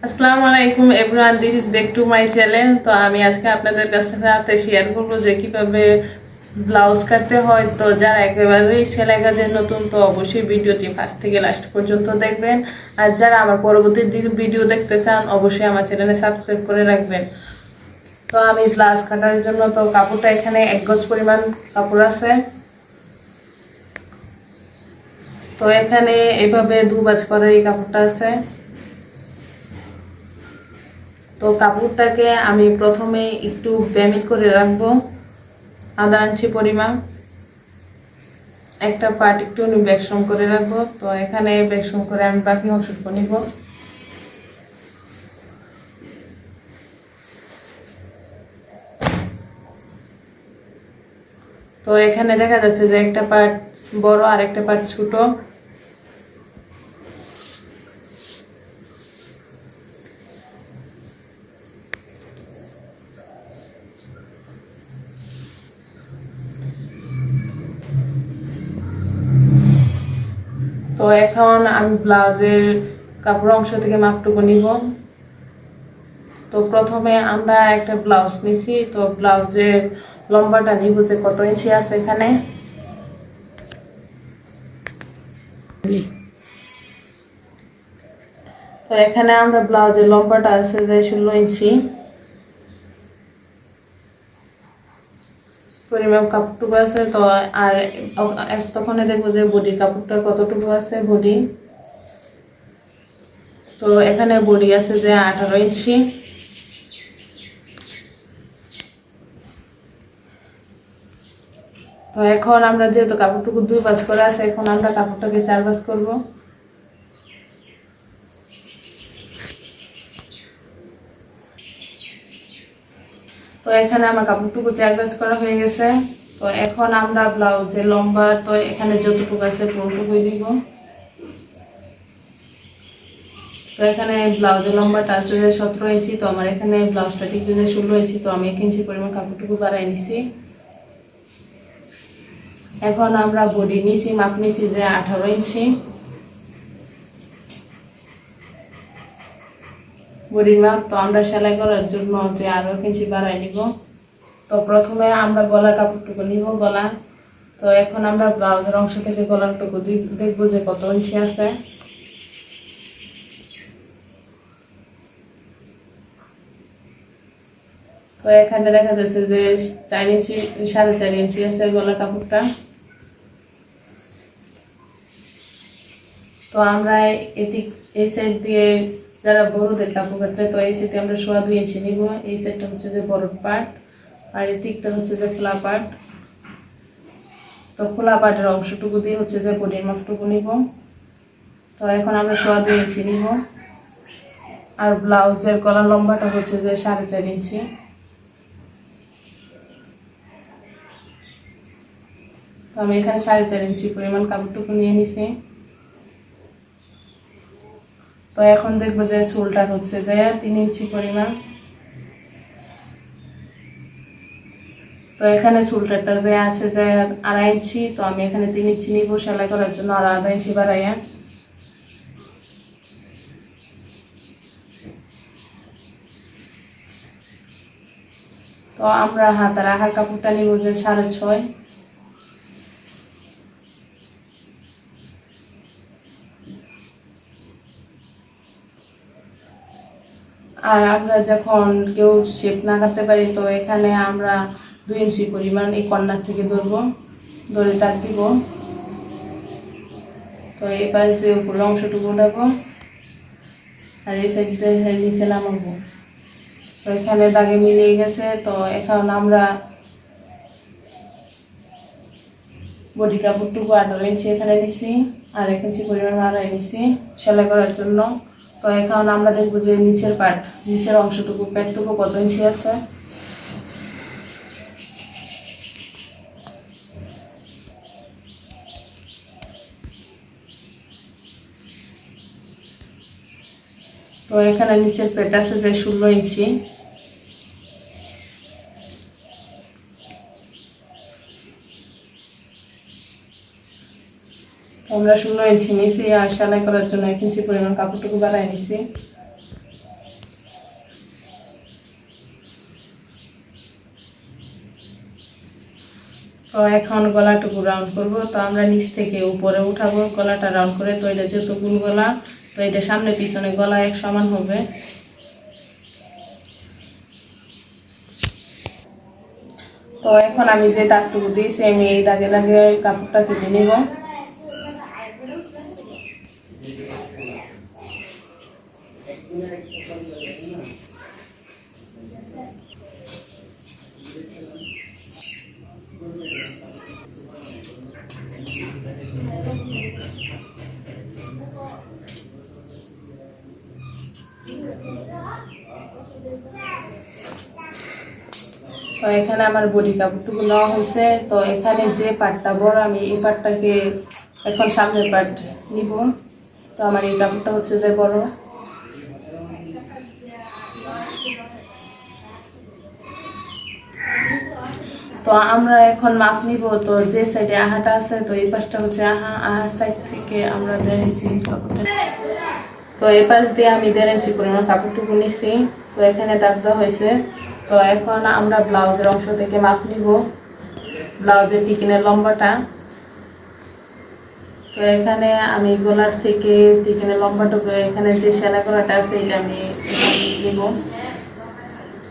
আসসালামু আলাইকুম everyone, this is back to my channel. তো আমি আজকে আপনাদের সাথে শেয়ার করবো যে কিভাবে ব্লাউজ কাটতে হয়। তো যারা একেবারেই সেলাই কাজে নতুন, তো অবশ্যই ভিডিওটি ফার্স্ট থেকে লাস্ট পর্যন্ত দেখবেন। আর যারা আমার পরবর্তী ভিডিও দেখতে চান, অবশ্যই আমার চ্যানেলে সাবস্ক্রাইব করে রাখবেন। তো আমি ব্লাউজ কাটার জন্য তো কাপড়টা এখানে 1 গজ পরিমাণ কাপড় আছে। তো এখানে এভাবে 2 ভাঁজ করে এই কাপড়টা আছে। তো কাপড়টাকে আমি প্রথমে একটু ব্যামিট করে রাখবো, আধা ইঞ্চি পরিমাণ। একটা পার্ট একটু ব্যাকসম করে রাখবো। তো এখানে ব্যাকসম করে আমি বাকি অংশটুকু নিব। তো এখানে দেখা যাচ্ছে যে একটা পার্ট বড় আর একটা পার্ট ছোট। তো এখন আমি ব্লাউজের কাপড় অংশ থেকে মাপটুকু নিব। তো প্রথমে আমরা একটা ব্লাউজ নিছি। তো ব্লাউজের লম্বাটা নিব যে কত ইঞ্চি আছে এখানে। তো এখানে আমরা ব্লাউজের লম্বাটা আছে যে 16 ইঞ্চি পরিমাপ কাপড়টুকু আছে। তো আর তখন দেখবো যে বডির কাপড়টা কতটুকু আছে বডি। তো এখানে বডি আছে যে 18 ইঞ্চি। তো এখন আমরা যেহেতু কাপড়টুকু 2 ভাঁজ করা আছে, এখন আমরা কাপড়টাকে 4 ভাঁজ করব। তো এখানে আমার কাপড়টুকু 4 ভাঁজ করা হয়ে গেছে। তো এখন আমরা ব্লাউজের লম্বা তো এখানে যতটুকু আছে পুরোটুকুই দিব। তো এখানে ব্লাউজের লম্বাটা আছে যে 17 ইঞ্চি। তো আমার এখানে ব্লাউজটা ঠিক যে 16 ইঞ্চি। তো আমি 1 ইঞ্চি পরিমাণ কাপড়টুকু বাড়াই নিছি। এখন আমরা বডি নিছি, মাপ নিছি যে 18 ইঞ্চি। বডির মাপ তো আমরা সেলাই করার জন্য যে আরো 1 ইঞ্চি বাড়াই নিব। তো প্রথমে আমরা গলার কাপড়টুকু নিব, গলা। তো এখন আমরা ব্লাউজের অংশ থেকে গলারটুকু দেখবো যে কত ইঞ্চি আছে। তো এখানে দেখা যাচ্ছে যে 4 ইঞ্চি 4.5 ইঞ্চি আছে গলার কাপড়টা। তো আমরা এই সাইড দিয়ে যারা বড়দের কাপড় কাটে, তো এই সাইডে আমরা 2.5 ইঞ্চি নিব। এই সাইডটা হচ্ছে যে বড় পার্ট আর এই দিকটা হচ্ছে যে খোলা পার্ট। তো খোলা পার্টের অংশটুকু দিয়ে হচ্ছে যে বডির মাপটুকু নিব। তো এখন আমরা 2.5 ইঞ্চি নিব। আর ব্লাউজের গলার লম্বাটা হচ্ছে যে 4.5 ইঞ্চি। তো আমি এখানে 4.5 ইঞ্চি পরিমাণ কাপড়টুকু নিয়ে নিছি। তো এখন দেখবো যে চুলটা হচ্ছে যে 3 ইঞ্চি পরিমাণ। তো এখানে চুলটাটা যে আছে যে 2.5 ইঞ্চি। তো আমি এখানে 3 ইঞ্চি নিব সেলাই করার জন্য, আর আধা ইঞ্চি বাড়াইয়া। তো আমরা হাতার আহার কাপড়টা নিব যে 6.5। আর আমরা যখন কেউ শেপ না কাটতে পারি, তো এখানে আমরা 2 ইঞ্চি পরিমাণ এই কর্নার থেকে ধরে দাগ দিব। তো এই পাশ দিয়ে উপরের অংশটুকু উঠাবো আর এই সাইড দিয়ে নিচে নামাবো। তো এখানে দাগে মিলিয়ে গেছে। তো এখন আমরা বডি কাপড়টুকু 18 ইঞ্চি এখানে নিছি আর 1 ইঞ্চি পরিমাণ মারাই নিছি সেলাই করার জন্য। তো এখন আমরা দেখবো যে নিচের অংশটুকু পেটটুকু কত ইঞ্চি আছে। তো এখানে নিচের পেট আছে যে 16 ইঞ্চি। আমরা 16 ইঞ্চি নিছি আর সেলাই করার জন্য 1 ইঞ্চি পরিমাণ কাপড়টুকু বাড়াই নিছি। তো এখন গলাটুকু রাউন্ড করব। তো আমরা নিচ থেকে উপরে উঠাবো গলাটা রাউন্ড করে। তো এটা যেহেতু গোল গলা, তো এটা সামনে পিছনে গলা এক সমান হবে। তো এখন আমি যে দাগটুকু দিয়েছি আমি এই দাগে দাগে কাপড়টা কেটে নিব। তো এখানে আমার বডি কাপড়টুকু নেওয়া হয়েছে। তো এখানে যে পার্টটা বড় আমি এই পার্টটাকে এখন সামনের পার্ট নিব। তো আমার এই কাপড়টা হচ্ছে যে বড়। তো আমরা এখন মাপ নিব। তো যে সাইডে আহাটা আছে তো এই পাশটা হচ্ছে আহার সাইড থেকে আমরা 1.5 ইঞ্চি কাপড়টা, তো এই পাশ দিয়ে আমি 1.5 ইঞ্চি পরিমাণ কাপড়টুকু নিছি। তো এখানে দাগ দেওয়া হয়েছে। তো এখন আমরা ব্লাউজের অংশ থেকে মাপ নিব, ব্লাউজের টিকিনের লম্বাটা। তো এখানে আমি গলার থেকে টিকিনের লম্বাটুকু এখানে যে সেলাই করাটা আছে এটা আমি নিব।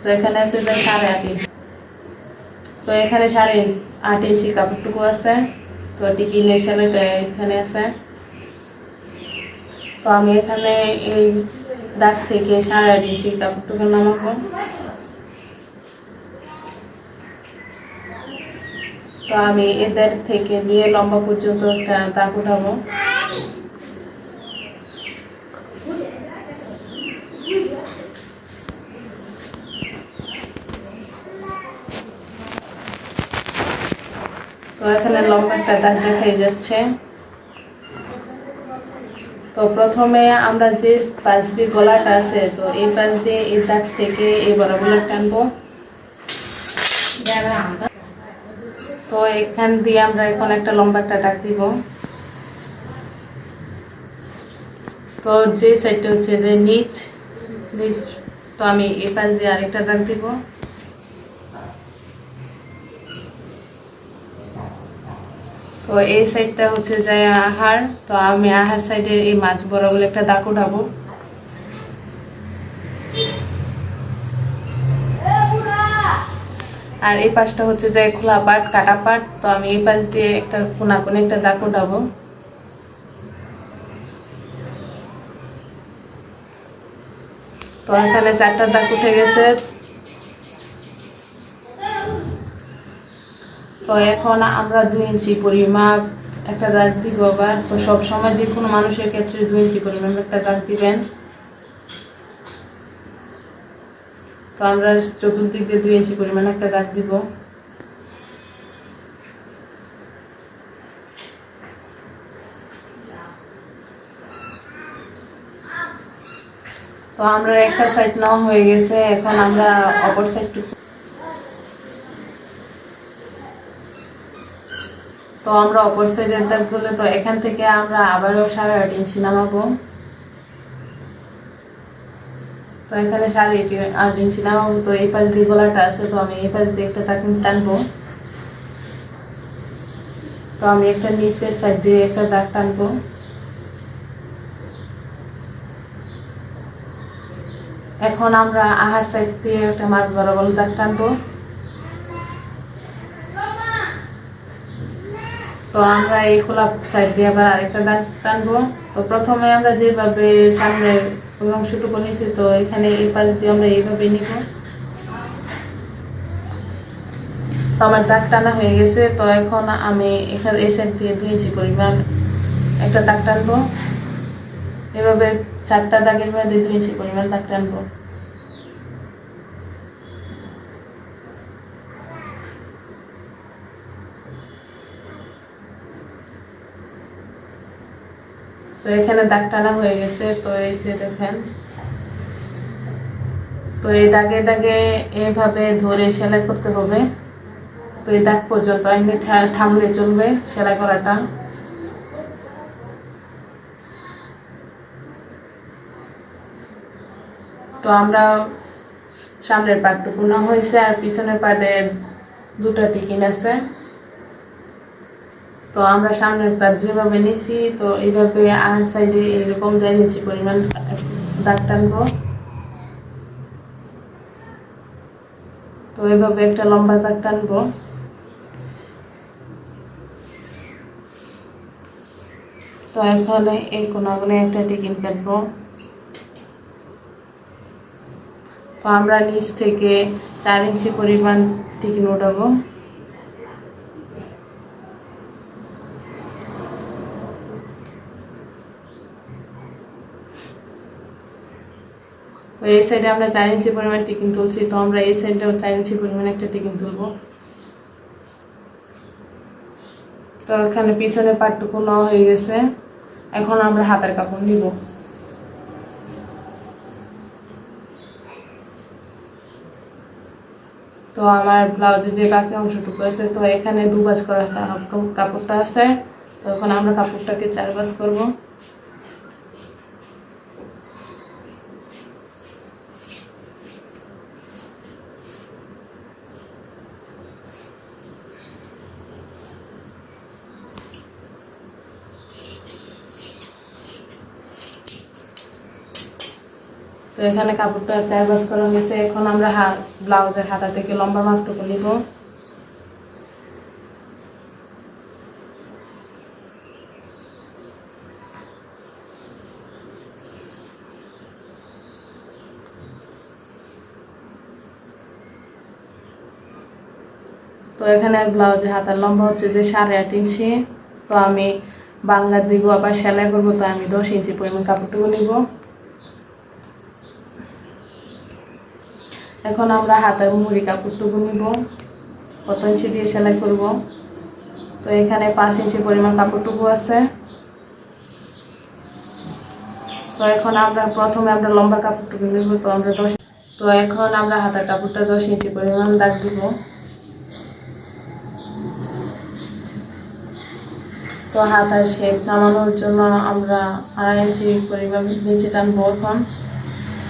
তো এখানে আছে যে 8.5 ইঞ্চি। তো এখানে 8.5 ইঞ্চি কাপড়টুকু আছে। তো টিকিনের সেলাইটা এখানে আছে। তো আমি এখানে এই দাগ থেকে 8.5 ইঞ্চি কাপড়টুকু নামাবো। তো আমি এদের থেকে নিয়ে লম্বা পর্যন্ত একটা দাগ উঠাবো। তো এখানে লম্বা একটা দাগ দেখাই যাচ্ছে। তো প্রথমে আমরা যে পাশ দিয়ে গলাটা আছে তো এই পাশ দিয়ে এই দাগ থেকে এই বরাবর টানবো। তো এখান দিয়ে আমরা এখন একটা লম্বা একটা দাগ দিব। তো যে সাইডটা হচ্ছে যে নিচ, তো আমি এই পাশ দিয়ে আরেকটা দাগ দিব। তো এই সাইডটা হচ্ছে যে আহার, তো আমি আহার সাইডের এই মাছ বরাবর একটা দাগ উঠাবো। আর এই পাশটা হচ্ছে যে খোলা পাট কাটা পাট, তো আমি এই পাশ দিয়ে একটা কোনা কোনে একটা দাগ উঠাবো। তো এখানে 4টা দাগ উঠে গেছে। তো এখন আমরা 2 ইঞ্চি পরিমাপ একটা দাগ দিব আবার। তো সব সময় যে কোনো মানুষের ক্ষেত্রে 2 ইঞ্চি পরিমাপ একটা দাগ দিবেন। তো আমরা চতুর্দিক দিয়ে 2 ইঞ্চি পরিমাণ একটা দাগ দিব। তো আমরা একটা সাইড নাও হয়ে গেছে, এখন আমরা অপর সাইডটুকু। তো আমরা অপর সাইডের দাগগুলো তো এখান থেকে আমরা আবারও 8.5 ইঞ্চি নামাবো। তো এখানে 8.5 ইঞ্চি নামাবো। তো এই পাশ দিয়ে গলাটা আছে, তো আমি এই পাশ দিয়ে একটা দাগ টানবো। তো আমি একটা নিচের সাইড দিয়ে একটা দাগ টানবো। এখন আমরা আহার সাইড দিয়ে একটা মাছ বরাবর দাগ টানবো। তো আমরা এই খোলা সাইড দিয়ে আবার আরেকটা দাগ টানবো। তো প্রথমে আমরা যেভাবে সামনের অংশটুকু নিয়েছি তো এখানে এই পাশ দিয়ে আমরা এইভাবে নিব। তো আমার দাগ টানা হয়ে গেছে। তো এখন আমি এখানে এই সাইড দিয়ে 2 ইঞ্চি পরিমাণ একটা দাগ টানবো। এভাবে 4টা দাগের মধ্যে 2 ইঞ্চি পরিমাণ দাগ টানবো। তো এখানে দাগ টানা হয়ে গেছে। তো এই যে দেখেন, তো এই দাগে দাগে এভাবে ধরে সেলাই করতে হবে। তো এই দাগ পর্যন্ত এমনি থামলে চলবে সেলাই করাটা। তো আমরা সামনের পাটটুকু না হয়েছে আর পিছনের পাটে 2টা টিকিন আছে। তো আমরা সামনের পাট যেভাবে নিছি তো এইভাবে আর সাইডে এরকম 1.5 ইঞ্চি পরিমাণ দাগ টানবো। তো এইভাবে একটা লম্বা দাগ টানবো। তো এখন এই কোণাগুলো একটা টিকিন কাটবো। তো আমরা নিচ থেকে 4 ইঞ্চি পরিমাণ টিকিন উঠাবো। তো এই সাইডে আমরা 4 ইঞ্চি পরিমাণ টিকিন তুলছি, তো আমরা এই সাইডেও 4 ইঞ্চি পরিমাণ একটা টিকিন তুলবো। তো এখানে পিছনে পাটটুকু নেওয়া হয়ে গেছে। এখন আমরা হাতের কাপড় নিব। তো আমার ব্লাউজে যে বাকি অংশটুকু আছে তো এখানে 2 ভাঁজ করা কাপড়টা আছে। তো এখন আমরা কাপড়টাকে 4 ভাঁজ করব। তো এখানে কাপড়টা 4 ভাঁজ করা হয়েছে। এখন আমরা ব্লাউজের হাতা থেকে লম্বা মাপটুকু নিব। তো এখানে ব্লাউজের হাতার লম্বা হচ্ছে যে 8.5 ইঞ্চি। তো আমি বাংলা দিব, আবার সেলাই করবো, তো আমি 10 ইঞ্চি পরিমাণ কাপড়টুকু নিব। এখন আমরা হাতের মুহুরি কাপড়টুকু নিব, কত ইঞ্চি দিয়ে সেলাই করব। তো এখানে 5 ইঞ্চি পরিমাণ কাপড়টুকু আছে। তো এখন আমরা প্রথমে লম্বা কাপড়টুকু নিব। তো এখন আমরা হাতের কাপড়টা 10 ইঞ্চি পরিমাণ দাগ দিব। তো হাতার শেপ নামানোর জন্য আমরা 2.5 ইঞ্চি পরিমাণ নিচে টানবো এখন।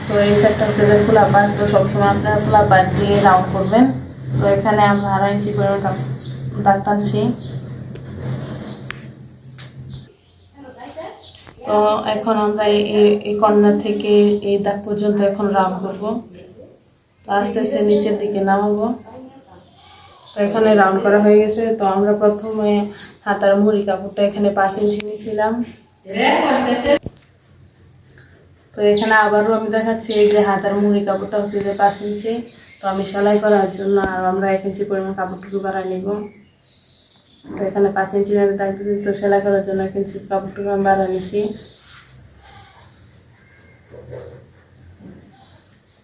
তো এই সাইডটা হচ্ছে যে খোলা পাট, তো সবসময় আপনারা খোলা পাট দিয়ে রাউন্ড করবেন। তো এখানে আমরা 2.5 ইঞ্চি পরিমাণ দাগ টানছি। তো এখন আমরা এই কর্নার থেকে এই দাগ পর্যন্ত এখন রাউন্ড করব। তো আস্তে আস্তে নিচের দিকে নামাবো। তো এখানে রাউন্ড করা হয়ে গেছে। তো আমরা প্রথমে হাতার মুহুরি কাপড়টা এখানে 5 ইঞ্চি নিয়েছিলাম। তো এখানে আবারও আমি দেখাচ্ছি যে হাতার মুহুরি কাপড়টা হচ্ছে যে 5 ইঞ্চি। তো আমি সেলাই করার জন্য আর আমরা 1 ইঞ্চি পরিমাণ কাপড়টুকু বাড়াই নিব। তো এখানে 5 ইঞ্চি দাগ দিতে, তো সেলাই করার জন্য 1 ইঞ্চি কাপড়টুকু আমি বাড়াই নিছি।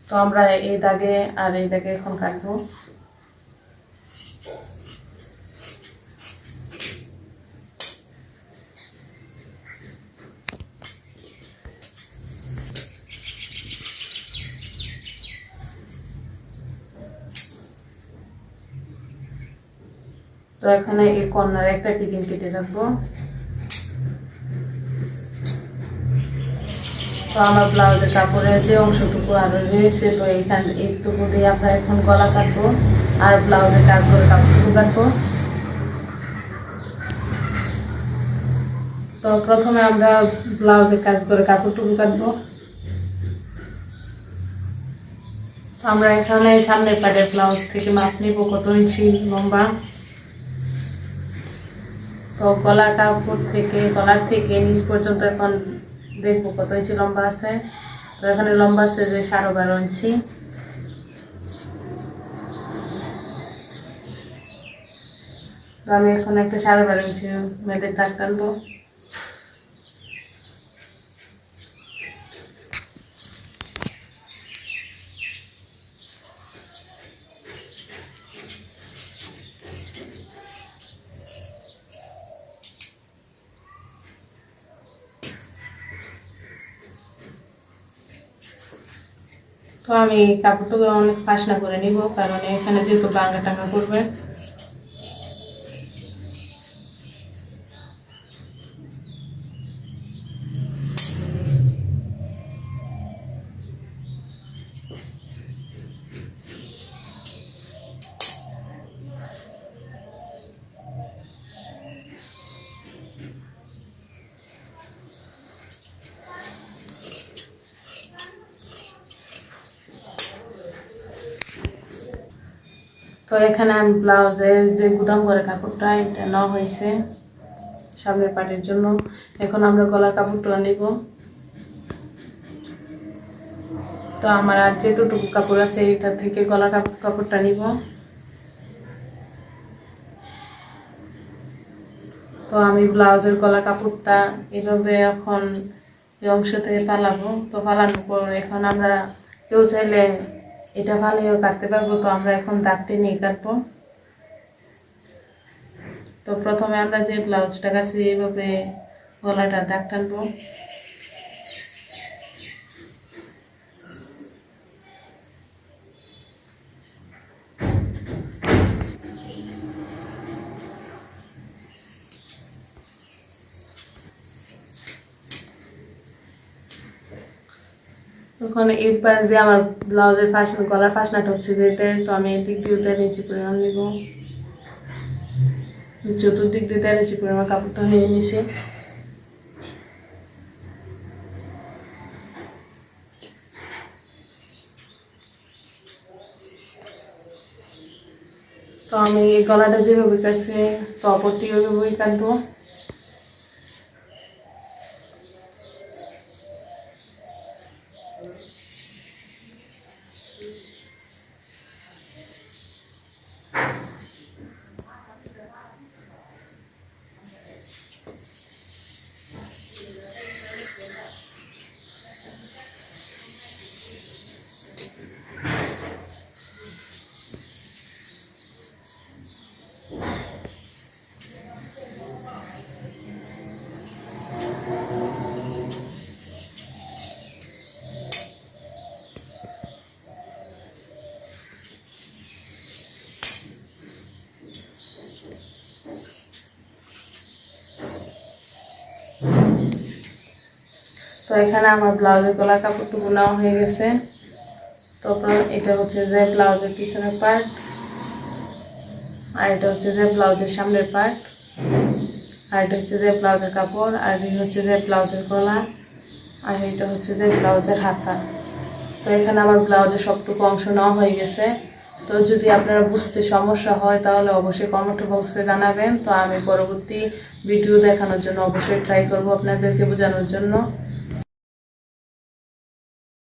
তো আমরা এই দাগে আর এই দাগে এখন কাটবো। তো এখানে এই কর্নারে একটা টিকিন কেটে রাখবো। তো আমার ব্লাউজের কাপড়ের যে অংশটুকু আরো রয়েছে, তো এইখানে একটুকু দিয়ে আমরা এখন গলা কাটবো আর ব্লাউজের কাজ করে কাপড়টুকু কাটবো। তো প্রথমে আমরা ব্লাউজের কাজ করে কাপড়টুকু কাটবো। আমরা এখানে সামনের পাটের ব্লাউজ থেকে মাপ নিব কত ইঞ্চি লম্বা। তো গলার থেকে নিচ পর্যন্ত এখন দেখবো কত ইঞ্চি লম্বা আছে। তো এখানে লম্বা আছে যে 12.5 ইঞ্চি। তো আমি এখন একটা 12.5 ইঞ্চি মেয়েদের দাগ টানবো। তো আমি কাপড়টুকু অনেক পাশনা করে নিব, কারণ এখানে যেহেতু বাংলা টাঙ্গা করবে। তো তো এখানে আমি ব্লাউজের যে গুদাম করে কাপড়টা এটা নেওয়া হয়েছে সামনের পাটের জন্য। এখন আমরা গলার কাপড়টা নিব। তো আমার আর যেটুকু কাপড় আছে এটা থেকে গলার কাপড়টা নিব। তো আমি ব্লাউজের গলা কাপড়টা এভাবে এখন এই অংশ থেকে ফালাবো। তো ফালানোর পর এখন আমরা কেউ চাইলে এটা ফালিয়েও কাটতে পারবো। তো আমরা এখন দাগ টেনে কাটবো। তো প্রথমে আমরা যে ব্লাউজটা কাটছি এইভাবে গলাটা দাগ টানবো। ওখানে এই পাশ দিয়ে আমার ব্লাউজের গলার ফাঁসনাটা হচ্ছে যেতে। তো আমি এই দিক দিয়ে নিচে পরিমাণ নিব, চতুর্দিক দিয়ে নিচে পরিমাণ কাপড়টা নিয়ে নিছি। তো আমি এই গলাটা যেভাবে কাটছি তো অপরটি ওইভাবেই কাটবো। তো এখানে আমার ব্লাউজের গলার কাপড়টুকু নেওয়া হয়ে গেছে। তারপর এটা হচ্ছে যে ব্লাউজের পিছনের পার্ট, আর এটা হচ্ছে যে ব্লাউজের সামনের পার্ট, আর এটা হচ্ছে যে ব্লাউজের কাপড়, আর এটা হচ্ছে যে ব্লাউজের গলা, আর এটা হচ্ছে যে ব্লাউজের হাতা। তো এখানে আমার ব্লাউজের সবটুকু অংশ নেওয়া হয়ে গেছে। তো যদি আপনারা বুঝতে সমস্যা হয় তাহলে অবশ্যই কমেন্ট বক্সে জানাবেন। তো আমি পরবর্তী ভিডিও দেখানোর জন্য অবশ্যই ট্রাই করব আপনাদেরকে বোঝানোর জন্য।